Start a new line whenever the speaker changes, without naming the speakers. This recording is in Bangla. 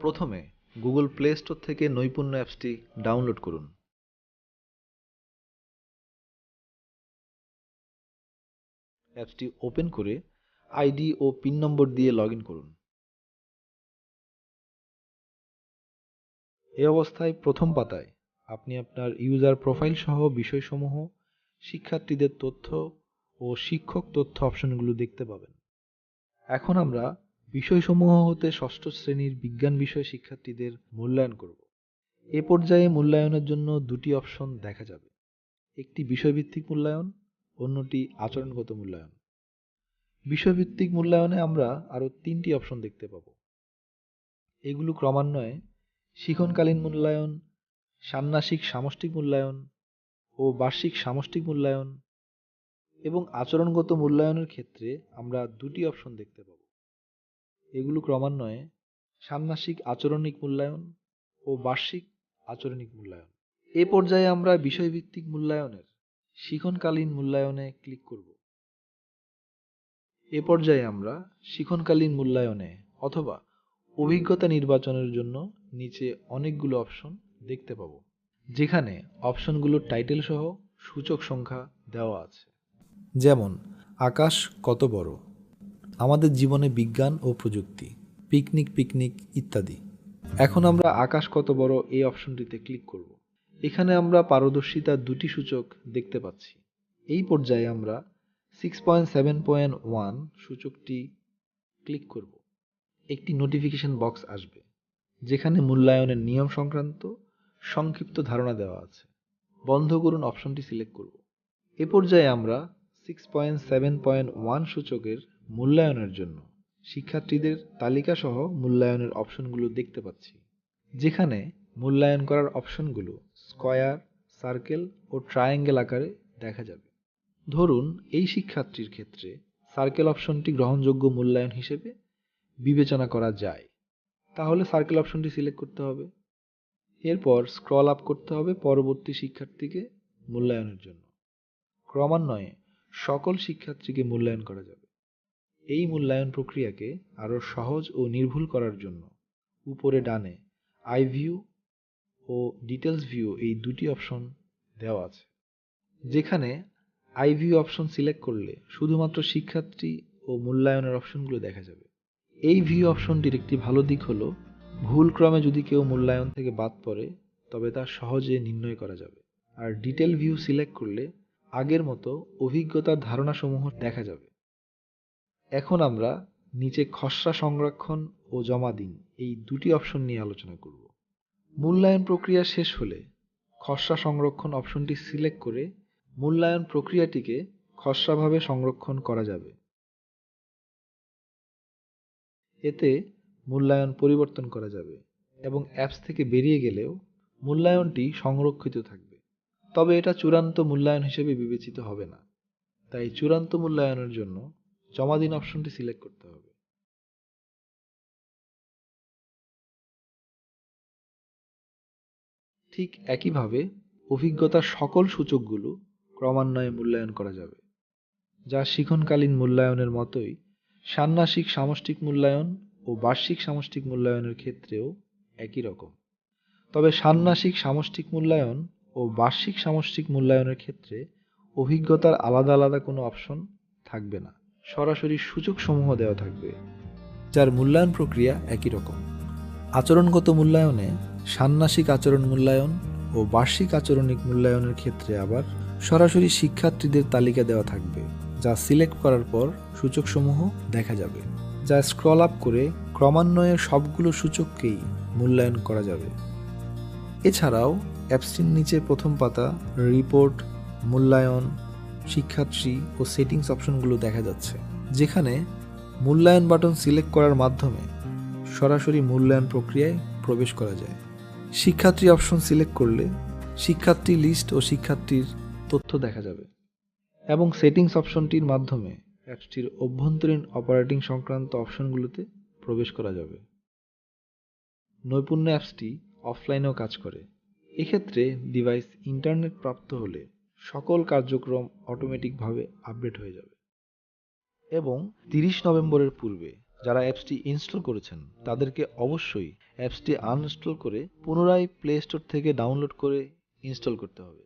প্রথমে গুগল প্লে স্টোর থেকে নৈপুণ্য অ্যাপসটি ডাউনলোড করুন। অ্যাপসটি ওপেন করে আইডি ও পিন নম্বর দিয়ে লগইন করুন। এই অবস্থায় প্রথম পাতায় আপনি আপনার ইউজার প্রোফাইল সহ বিষয়সমূহ, শিক্ষার্থীদের তথ্য ও শিক্ষক তথ্য অপশনগুলো দেখতে পাবেন। এখন আমরা বিষয়সমূহ হতে ষষ্ঠ শ্রেণীর বিজ্ঞান বিষয় শিক্ষার্থীদের মূল্যায়ন করব। এ পর্যায়ে মূল্যায়নের জন্য দুটি অপশন দেখা যাবে, একটি বিষয়ভিত্তিক মূল্যায়ন, অন্যটি আচরণগত মূল্যায়ন। বিষয়ভিত্তিক মূল্যায়নে আমরা আরও তিনটি অপশন দেখতে পাব। এগুলো ক্রমান্বয়ে শিক্ষণকালীন মূল্যায়ন, ষান্মাসিক সামষ্টিক মূল্যায়ন ও বার্ষিক সামষ্টিক মূল্যায়ন। এবং আচরণগত মূল্যায়নের ক্ষেত্রে আমরা দুটি অপশন দেখতে পাব। এগুলো ক্রমান্বয়ে ষান্মাসিক আচরণিক মূল্যায়ন ও বার্ষিক আচরণিক মূল্যায়ন। এ পর্যায়ে আমরা বিষয়ভিত্তিক মূল্যায়নের শিক্ষণকালীন মূল্যায়নে ক্লিক করব। এ পর্যায়ে আমরা শিক্ষণকালীন মূল্যায়নে অথবা অভিজ্ঞতা নির্বাচনের জন্য নিচে অনেকগুলো অপশন দেখতে পাব, যেখানে অপশনগুলোর টাইটেল সহ সূচক সংখ্যা দেওয়া আছে। যেমন আকাশ কত বড়, আমাদের জীবনে বিজ্ঞান ও প্রযুক্তি, পিকনিক পিকনিক ইত্যাদি। এখন আমরা আকাশ কত বড় এই অপশনটিতে ক্লিক করব। এখানে আমরা পারদর্শিতার দুটি সূচক দেখতে পাচ্ছি। এই পর্যায়ে আমরা 6.7.1 সূচকটি ক্লিক করব। একটি নোটিফিকেশন বক্স আসবে, যেখানে মূল্যায়নের নিয়ম সংক্রান্ত সংক্ষিপ্ত ধারণা দেওয়া আছে। বন্ধ করুন অপশনটি সিলেক্ট করব। এ পর্যায়ে আমরা 6.7.1 সূচকের মূল্যায়নের জন্য শিক্ষার্থীদের তালিকা সহ মূল্যায়নের অপশনগুলো দেখতে পাচ্ছি, যেখানে মূল্যায়ন করার অপশনগুলো স্কয়ার, সার্কেল ও ট্রায়াঙ্গেল আকারে দেখা যাবে। ধরুন এই শিক্ষার্থীর ক্ষেত্রে সার্কেল অপশনটি গ্রহণযোগ্য মূল্যায়ন হিসেবে বিবেচনা করা যায়, তাহলে সার্কেল অপশনটি সিলেক্ট করতে হবে। এরপর স্ক্রল আপ করতে হবে পরবর্তী শিক্ষার্থীকে মূল্যায়নের জন্য। ক্রমান্বয়ে সকল শিক্ষার্থীকে মূল্যায়ন করা যাবে। এই মূল্যায়ন প্রক্রিয়াকে আরও সহজ ও নির্ভুল করার জন্য উপরে ডানে আই ভিউ ও ডিটেলস ভিউ এই দুটি অপশন দেওয়া আছে, যেখানে আই ভিউ অপশন সিলেক্ট করলে শুধুমাত্র শিক্ষার্থী ও মূল্যায়নের অপশনগুলো দেখা যাবে। এই ভিউ অপশনটির একটি ভালো দিক হলো ভুল ক্রমে যদি কেউ মূল্যায়ন থেকে বাদ পড়ে তবে তা সহজে নির্ণয় করা যাবে। আর ডিটেল ভিউ সিলেক্ট করলে আগের মতো অভিজ্ঞতার ধারণাসমূহ দেখা যাবে। এখন আমরা নিচে খসড়া সংরক্ষণ ও জমা দিন এই দুটি অপশন নিয়ে আলোচনা করব। মূল্যায়ন প্রক্রিয়া শেষ হলে খসড়া সংরক্ষণ অপশনটি সিলেক্ট করে মূল্যায়ন প্রক্রিয়াটিকে খসড়াভাবে সংরক্ষণ করা যাবে। এতে মূল্যায়ন পরিবর্তন করা যাবে এবং অ্যাপস থেকে বেরিয়ে গেলেও মূল্যায়নটি সংরক্ষিত থাকবে। তবে এটা চূড়ান্ত মূল্যায়ন হিসেবে বিবেচিত হবে না। তাই চূড়ান্ত মূল্যায়নের জন্য জমা দিন অপশনটি সিলেক্ট করতে হবে। ঠিক একইভাবে অভিজ্ঞতার সকল সূচকগুলো ক্রমান্বয়ে মূল্যায়ন করা যাবে, যা শিক্ষণকালীন মূল্যায়নের মতোই ষান্মাসিক সামষ্টিক মূল্যায়ন ও বার্ষিক সামষ্টিক মূল্যায়নের ক্ষেত্রেও একই রকম। তবে ষান্মাসিক সামষ্টিক মূল্যায়ন ও বার্ষিক সামষ্টিক মূল্যায়নের ক্ষেত্রে অভিজ্ঞতার আলাদা আলাদা কোনো অপশন থাকবে না, সরাসরি সূচকসমূহ দেওয়া থাকবে, যার মূল্যায়ন প্রক্রিয়া একই রকম। আচরণগত মূল্যায়নে ষান্মাসিক আচরণ মূল্যায়ন ও বার্ষিক আচরণিক মূল্যায়নের ক্ষেত্রে আবার সরাসরি শিক্ষার্থীদের তালিকা দেওয়া থাকবে, যা সিলেক্ট করার পর সূচকসমূহ দেখা যাবে, যা স্ক্রল আপ করে ক্রমান্বয়ে সবগুলো সূচককেই মূল্যায়ন করা যাবে। এছাড়াও অ্যাপসটির নিচে প্রথম পাতা রিপোর্ট, মূল্যায়ন, শিক্ষার্থী ও সেটিংস অপশনগুলো দেখা যাচ্ছে, যেখানে মূল্যায়ন বাটন সিলেক্ট করার মাধ্যমে সরাসরি মূল্যায়ন প্রক্রিয়ায় প্রবেশ করা যায়। শিক্ষার্থী অপশন সিলেক্ট করলে শিক্ষার্থী লিস্ট ও শিক্ষার্থীর তথ্য দেখা যাবে এবং সেটিংস অপশনটির মাধ্যমে অ্যাপসটির অভ্যন্তরীণ অপারেটিং সংক্রান্ত অপশনগুলোতে প্রবেশ করা যাবে। নৈপুণ্য অ্যাপসটি অফলাইনেও কাজ করে। এক্ষেত্রে ডিভাইস ইন্টারনেট প্রাপ্ত হলে সকল কার্যক্রম অটোমেটিকভাবে আপডেট হয়ে যাবে এবং 30 নভেম্বরের পূর্বে যারা অ্যাপসটি ইনস্টল করেছেন তাদেরকে অবশ্যই অ্যাপসটি আনইনস্টল করে পুনরায় প্লে স্টোর থেকে ডাউনলোড করে ইনস্টল করতে হবে।